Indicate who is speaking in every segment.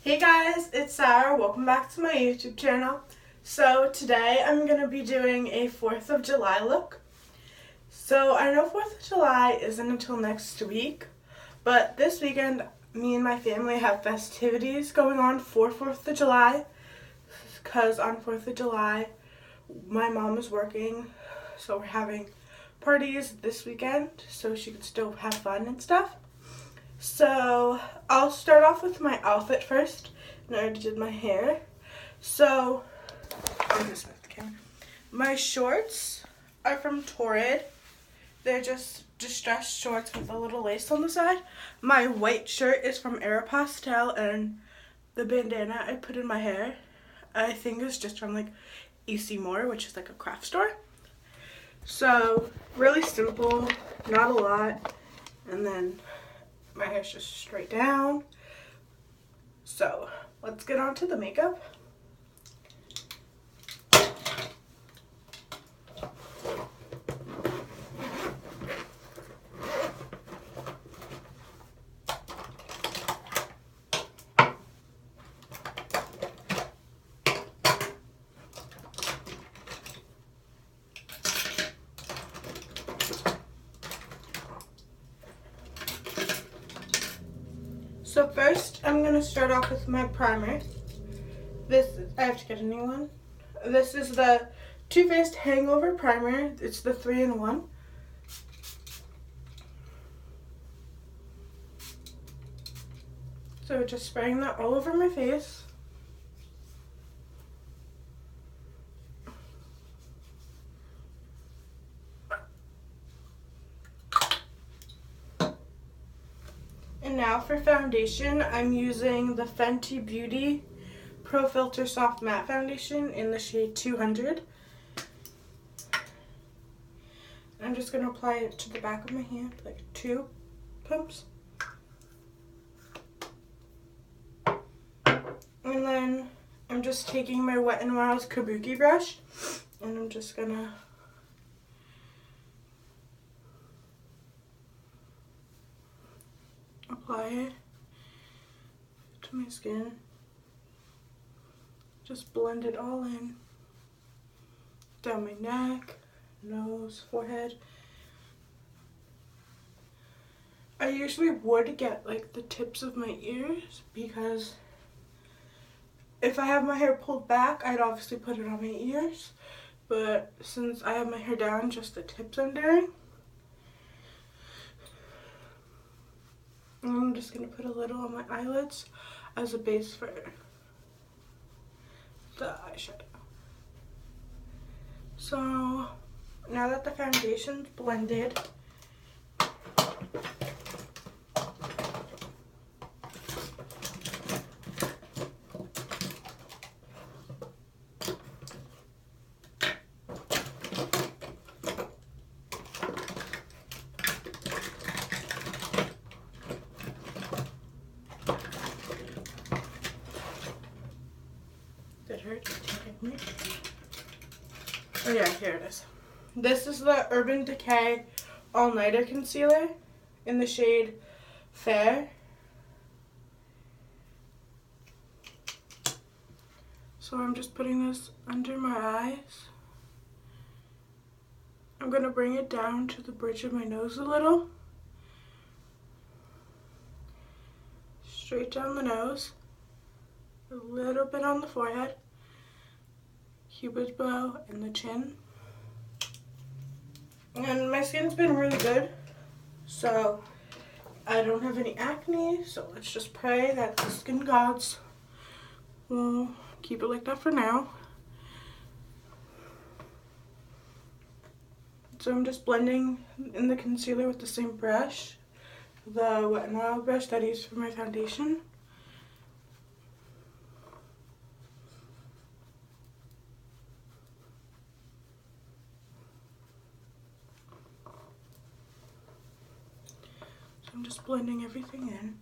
Speaker 1: Hey guys, it's Sarah. Welcome back to my YouTube channel. So today I'm going to be doing a 4th of July look. So I know 4th of July isn't until next week, but this weekend me and my family have festivities going on for 4th of July because on 4th of July my mom is working, so we're having parties this weekend so she can still have fun and stuff. So I'll start off with my outfit first. And I already did my hair. So I'm just with the camera. My shorts are from Torrid. They're just distressed shorts with a little lace on the side. My white shirt is from Aeropostale, and the bandana I put in my hair I think is just from like AC Moore, which is like a craft store. So really simple, not a lot. And then my hair's just straight down. So let's get on to the makeup. So first, I'm going to start off with my primer. I have to get a new one. This is the Too Faced Hangover Primer. It's the 3-in-1. So just spraying that all over my face. And now for foundation, I'm using the Fenty Beauty Pro Filter Soft Matte Foundation in the shade 200. I'm just going to apply it to the back of my hand, like 2 pumps. And then I'm just taking my Wet n Wild's Kabuki brush, and I'm just going to apply it to my skin. Just blend it all in, down my neck, nose, forehead. I usually would get like the tips of my ears because if I have my hair pulled back, I'd obviously put it on my ears. But since I have my hair down, just the tips I'm doing. And I'm just going to put a little on my eyelids as a base for the eyeshadow. So now that the foundation's blended, that hurt. Oh yeah, here it is. This is the Urban Decay All Nighter Concealer in the shade Fair. So I'm just putting this under my eyes. I'm going to bring it down to the bridge of my nose a little. Straight down the nose. A little bit on the forehead. Cupid's bow and the chin. And my skin's been really good, so I don't have any acne, so let's just pray that the skin gods will keep it like that for now. So I'm just blending in the concealer with the same brush, the Wet n Wild brush that I use for my foundation. I'm just blending everything in.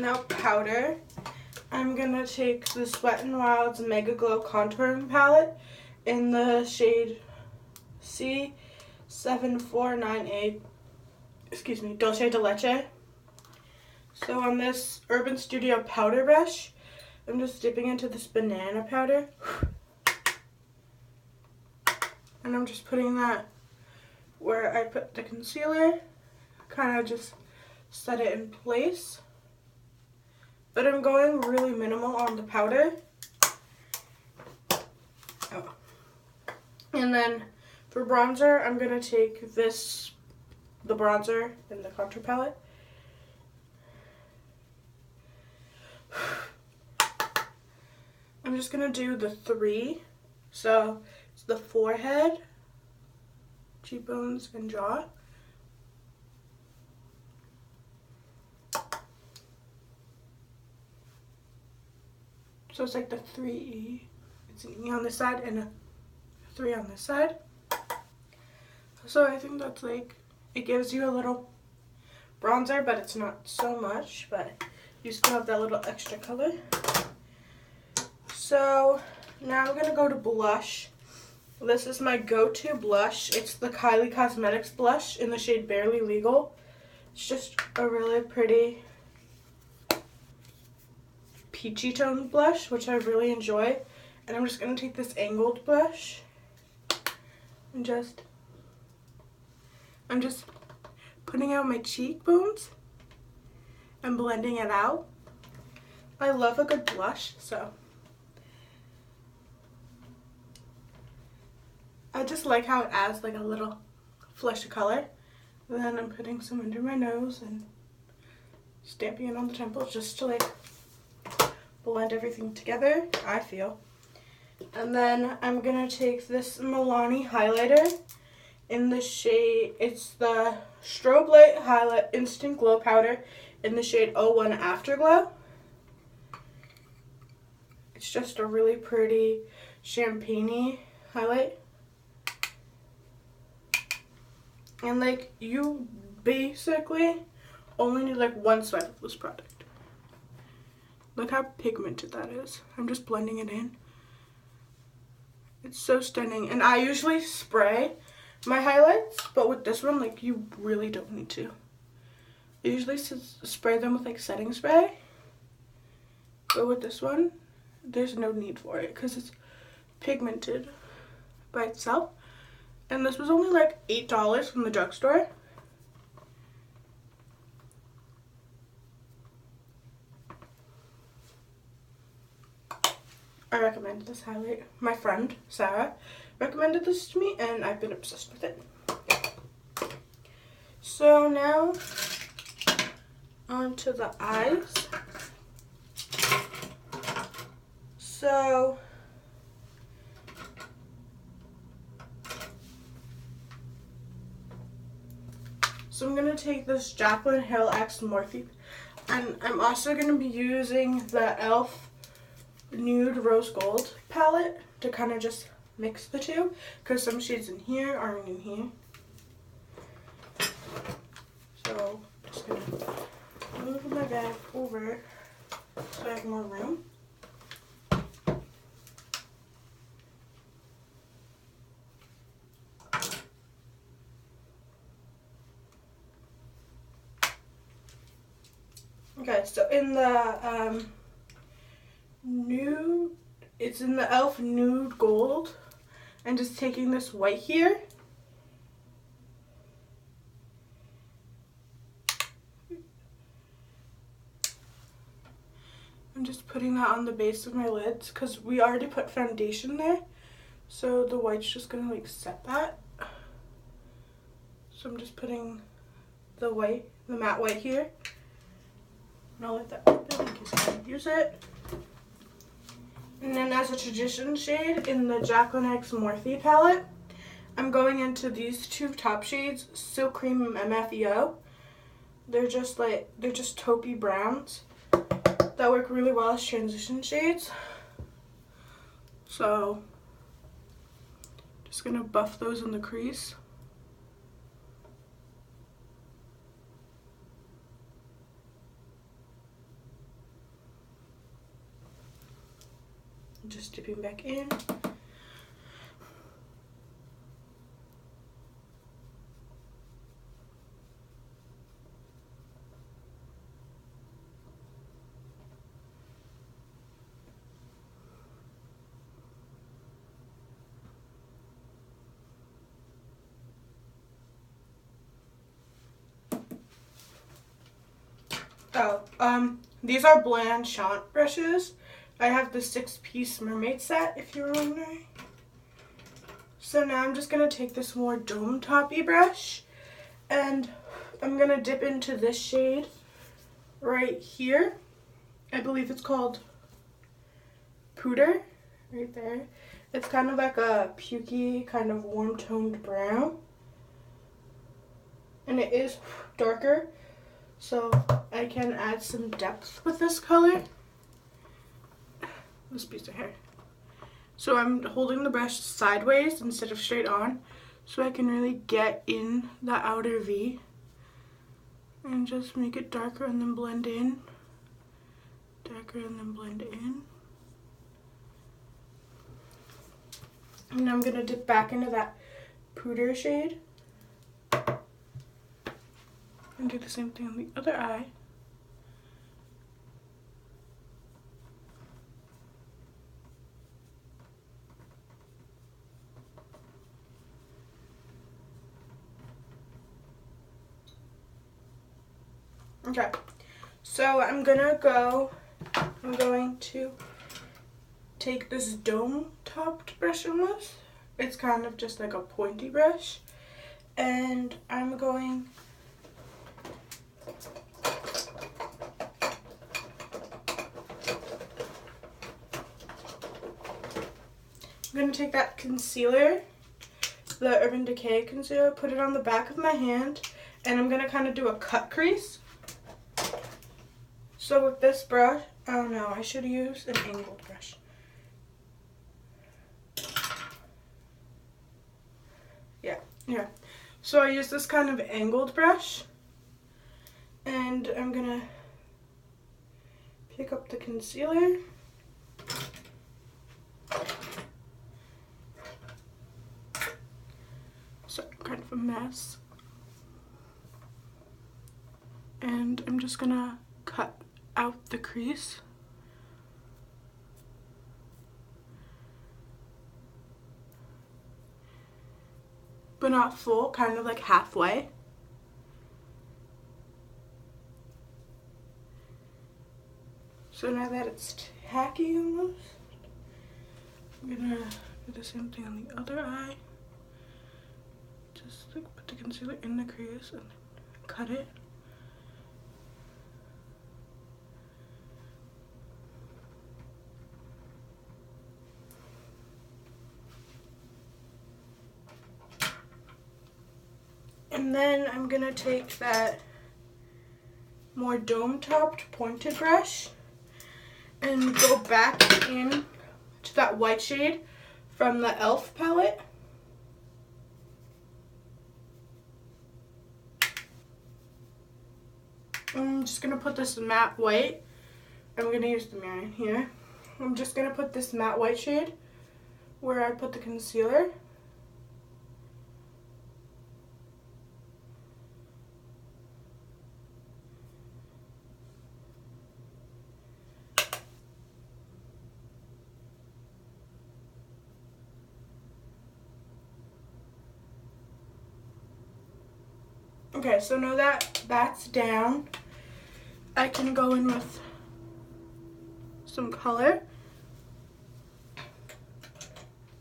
Speaker 1: Now powder. I'm gonna take this Wet n Wild's Mega Glow Contouring Palette in the shade C7498, excuse me, Dulce de Leche. So on this Urban Studio powder brush, I'm just dipping into this banana powder. And I'm just putting that where I put the concealer, kind of just set it in place. But I'm going really minimal on the powder. Oh. And then for bronzer, I'm going to take the bronzer in the contour palette. I'm just going to do the 3. So it's the forehead, cheekbones, and jaw. So it's like the 3E. It's an E on this side and a 3 on this side. So I think that's like, it gives you a little bronzer, but it's not so much, but you still have that little extra color. So now I'm gonna go to blush. This is my go-to blush. It's the Kylie Cosmetics blush in the shade Barely Legal. It's just a really pretty peachy toned blush, which I really enjoy. And I'm just gonna take this angled brush and I'm just putting out my cheekbones and blending it out. I love a good blush, so I just like how it adds like a little flush of color. And then I'm putting some under my nose and stamping it on the temples just to like blend everything together, I feel. And then I'm gonna take this Milani highlighter in the shade, it's the Strobe Light Highlight Instant Glow Powder in the shade 01 Afterglow. It's just a really pretty champagne-y highlight. And like, you basically only need like one swipe of this product. Look how pigmented that is. I'm just blending it in. It's so stunning. And I usually spray my highlights, but with this one, like, you really don't need to. I usually spray them with like setting spray, but with this one, there's no need for it because it's pigmented by itself. And this was only like $8 from the drugstore. I recommend this highlight. My friend, Sarah, recommended this to me and I've been obsessed with it. So now, onto the eyes. So I'm going to take this Jaclyn Hill X Morphe, and I'm also going to be using the e.l.f. Nude Rose Gold palette to kind of just mix the two, because some shades in here aren't in here. So I'm just going to move my bag over so I have more room. Okay, so in the nude, it's in the e.l.f. Nude Gold, and just taking this white here. I'm just putting that on the base of my lids because we already put foundation there. So the white's just gonna like set that. So I'm just putting the white, the matte white here. And I'll let that open in case I don't use it. And then as a transition shade in the Jaclyn X Morphe palette, I'm going into these two top shades, Silk Cream and MFEO. They're just taupey browns that work really well as transition shades. So just gonna buff those in the crease. Just dipping back in. These are Blanchant brushes. I have the 6-piece mermaid set, if you're wondering. So now I'm just going to take this more dome toppy brush, and I'm going to dip into this shade right here. I believe it's called Pooter, right there. It's kind of like a pukey, kind of warm-toned brown. And it is darker, so I can add some depth with this color. This piece of hair. So I'm holding the brush sideways instead of straight on, so I can really get in the outer V and just make it darker and then blend in. Darker and then blend in. And I'm going to dip back into that Pooter shade and do the same thing on the other eye. Okay, so I'm going to take this dome-topped brush almost. It's kind of just like a pointy brush. And I'm going to take that concealer, the Urban Decay concealer, put it on the back of my hand, and I'm going to kind of do a cut crease. So with this brush, oh no, I should use an angled brush. Yeah. So I use this kind of angled brush, and I'm going to pick up the concealer. So kind of a mess. And I'm just going to cut out the crease. But not full, kind of like halfway. So now that it's tacky almost, I'm gonna do the same thing on the other eye. Just like put the concealer in the crease and cut it. And then I'm gonna take that more dome-topped pointed brush and go back in to that white shade from the e.l.f. palette. I'm just gonna put this matte white. I'm gonna use the mirror in here. I'm just gonna put this matte white shade where I put the concealer. Okay, so now that that's down, I can go in with some color.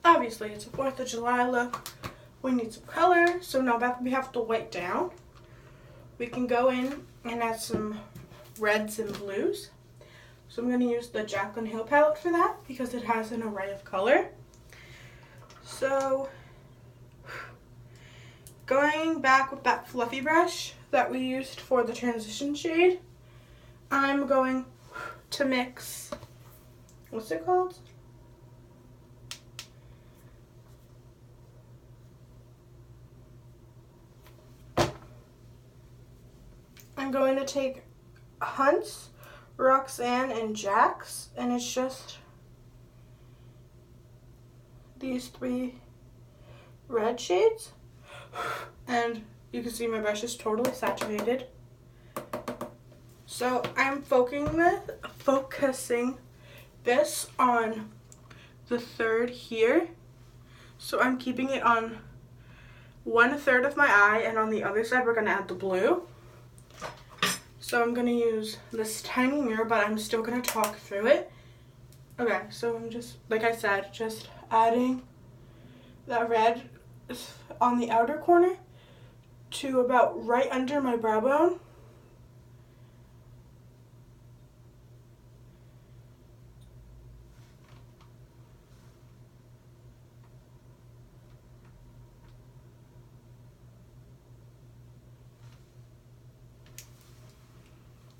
Speaker 1: Obviously, it's a 4th of July look. We need some color, so now that we have to white down, we can go in and add some reds and blues. So I'm going to use the Jaclyn Hill palette for that because it has an array of color. So going back with that fluffy brush that we used for the transition shade, I'm going to mix, what's it called? I'm going to take Hunt's, Roxanne, and Jack's, and it's just these 3 red shades. And you can see my brush is totally saturated. So I'm focusing this on the 3rd here. So I'm keeping it on 1/3 of my eye, and on the other side we're going to add the blue. So I'm going to use this tiny mirror, but I'm still going to talk through it. Okay, so I'm just, like I said, just adding that red on the outer corner to about right under my brow bone.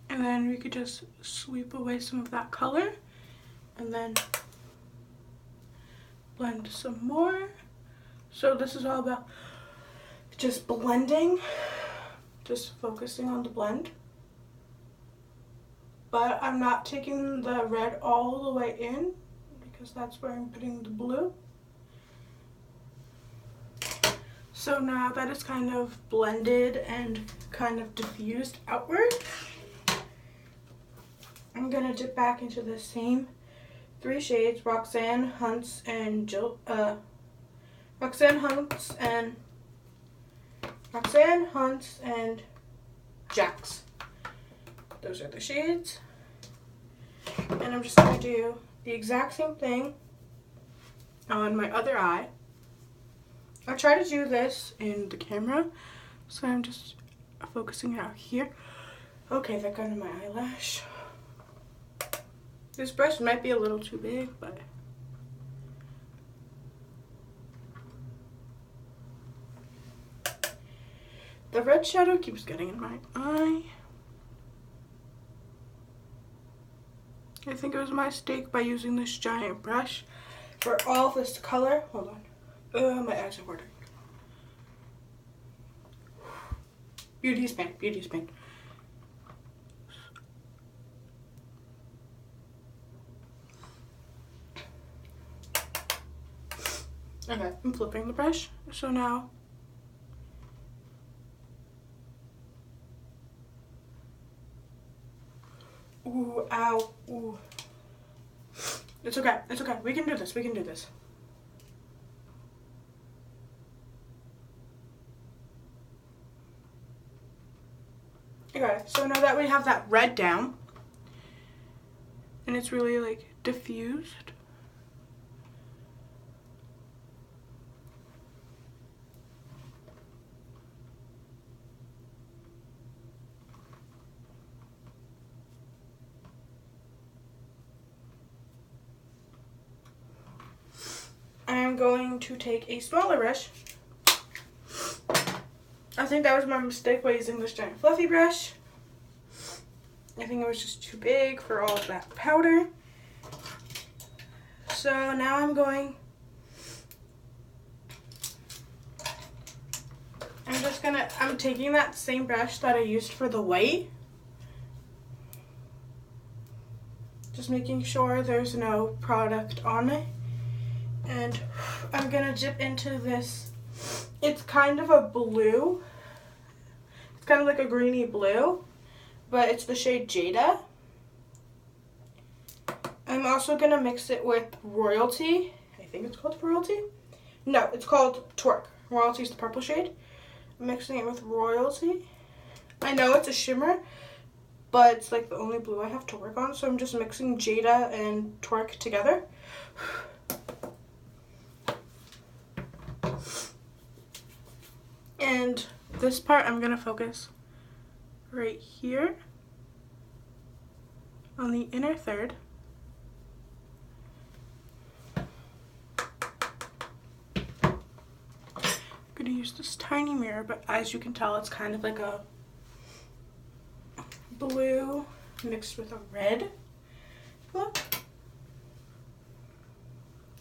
Speaker 1: And then we could just sweep away some of that color and then blend some more. So this is all about just blending, just focusing on the blend. But I'm not taking the red all the way in because that's where I'm putting the blue. So now that it's kind of blended and kind of diffused outward, I'm gonna dip back into the same 3 shades, Roxanne, Hunts, and Roxanne, Hunts, and Jax. Those are the shades. And I'm just gonna do the exact same thing on my other eye. I try to do this in the camera, so I'm just focusing out here. Okay, that got in my eyelash. This brush might be a little too big, but the red shadow keeps getting in my eye. I think it was a mistake by using this giant brush for all this color. Hold on. My eyes are watering. Beauty's pain, beauty's pain. Okay, I'm flipping the brush. So now, ooh, ow, ooh. It's okay, it's okay. We can do this, we can do this. Okay, so now that we have that red down, and it's really like diffused, I'm going to take a smaller brush. I think that was my mistake by using this giant fluffy brush. I think it was just too big for all of that powder. So now I'm taking that same brush that I used for the white. Just making sure there's no product on it. And I'm gonna dip into this. It's kind of a blue. It's kind of like a greeny blue, but it's the shade Jada. I'm also gonna mix it with Royalty. I think it's called Royalty. No, it's called Twerk. Royalty is the purple shade. I'm mixing it with Royalty. I know it's a shimmer, but it's like the only blue I have to work on, so I'm just mixing Jada and Twerk together. And this part I'm gonna focus right here on the inner third. I'm gonna use this tiny mirror, but as you can tell, it's kind of like a blue mixed with a red look.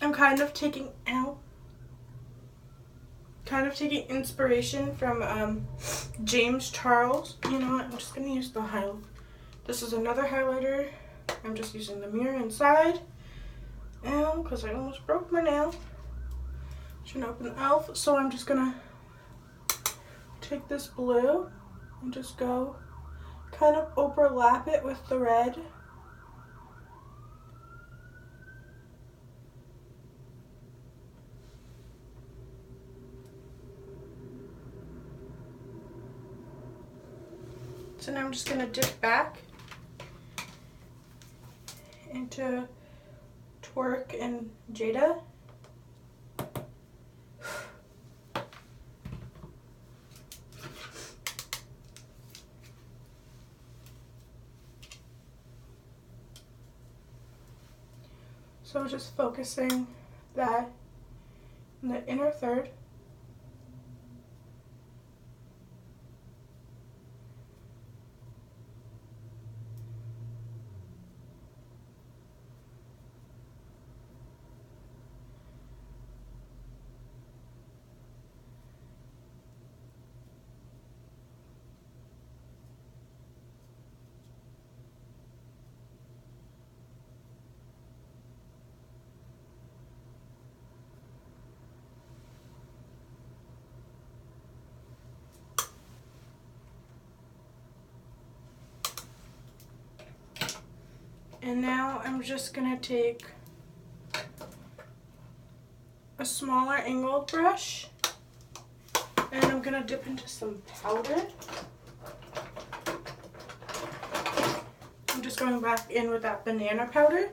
Speaker 1: I'm kind of taking inspiration from James Charles. You know what? I'm just gonna use the highlight. This is another highlighter. I'm just using the mirror inside. Ow, because I almost broke my nail. Shouldn't open the e.l.f. So I'm just gonna take this blue and just go kind of overlap it with the red. So now I'm just going to dip back into Twerk and Jada. So just focusing that in the inner third. And now I'm just going to take a smaller angled brush and I'm going to dip into some powder. I'm just going back in with that banana powder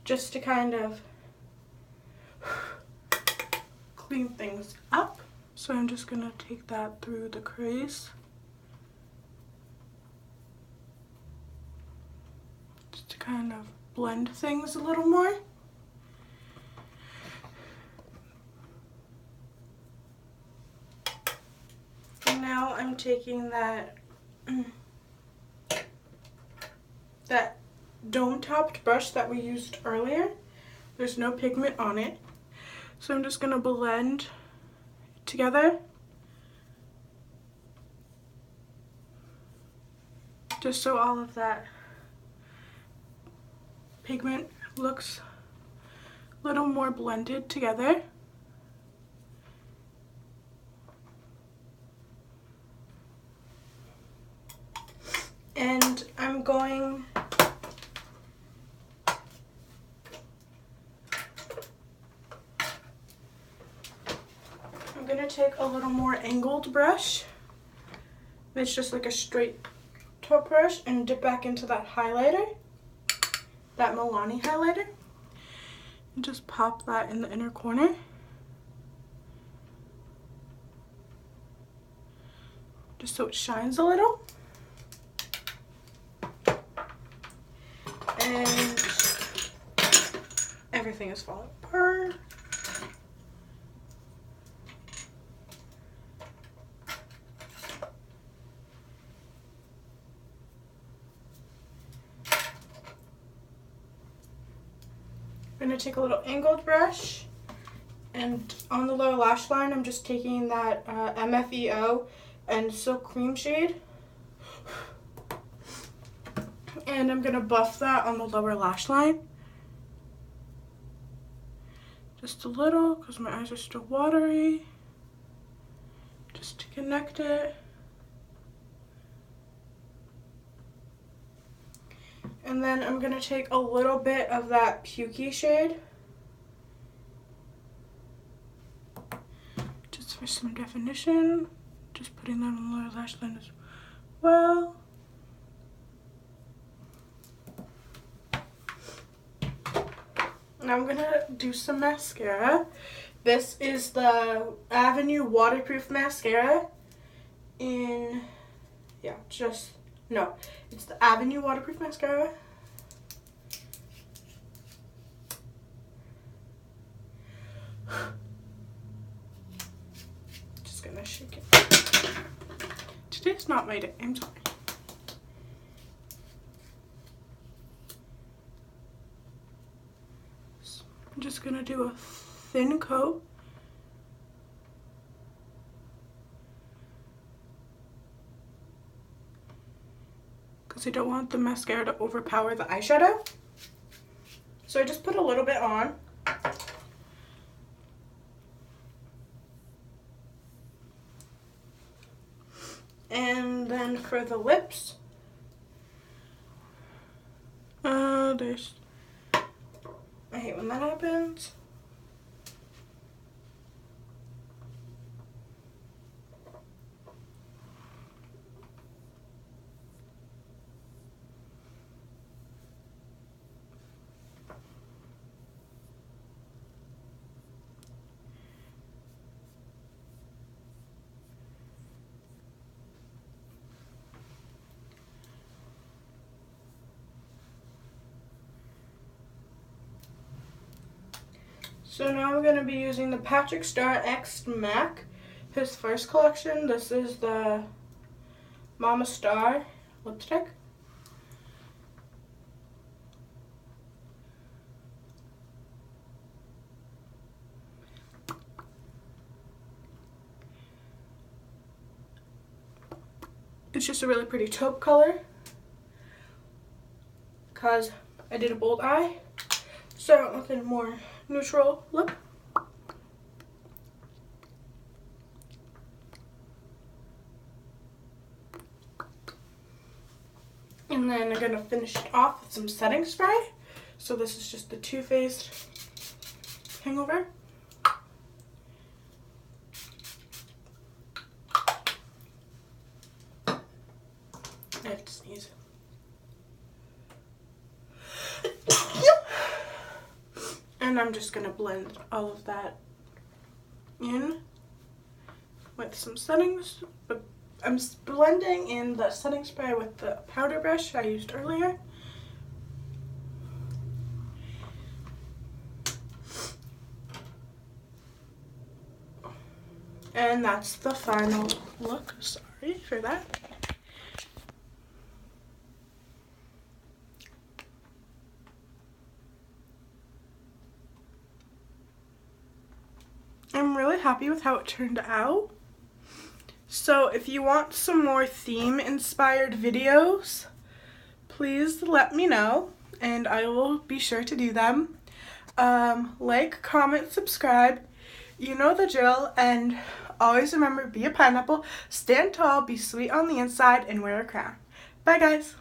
Speaker 1: just to kind of clean things up. So I'm just going to take that through the crease. Just to kind of blend things a little more. And now I'm taking that dome-topped brush that we used earlier. There's no pigment on it. So I'm just going to blend it together. Just so all of that pigment looks a little more blended together. And I'm going to take a little more angled brush. It's just like a straight top brush and dip back into that highlighter, that Milani highlighter, and just pop that in the inner corner. Just so it shines a little. And everything is falling apart. I'm going to take a little angled brush, and on the lower lash line I'm just taking that MFEO and Silk Cream shade, and I'm going to buff that on the lower lash line. Just a little, because my eyes are still watery, just to connect it. And then I'm going to take a little bit of that Pukey shade, just for some definition. Just putting that on the lower lash line as well. Now I'm going to do some mascara. This is the Avenue Waterproof Mascara in, it's the Avenue Waterproof Mascara. Just gonna shake it. Today's not my day, I'm sorry. So I'm just gonna do a thin coat. Because I don't want the mascara to overpower the eyeshadow. So I just put a little bit on. And then for the lips, I hate when that happens. So now I'm going to be using the Patrick Star X MAC, his first collection. This is the Mama Star lipstick. It's just a really pretty taupe color because I did a bold eye, so I went with a more neutral look. And then I'm going to finish it off with some setting spray. So this is just the Too Faced Hangover. I have to sneeze. And I'm just going to blend all of that in with some settings. I'm blending in the setting spray with the powder brush I used earlier. And that's the final look. Sorry for that. I'm really happy with how it turned out. So if you want some more theme inspired videos, please let me know and I will be sure to do them. Like, comment, subscribe, you know the drill, and always remember, be a pineapple, stand tall, be sweet on the inside, and wear a crown. Bye guys!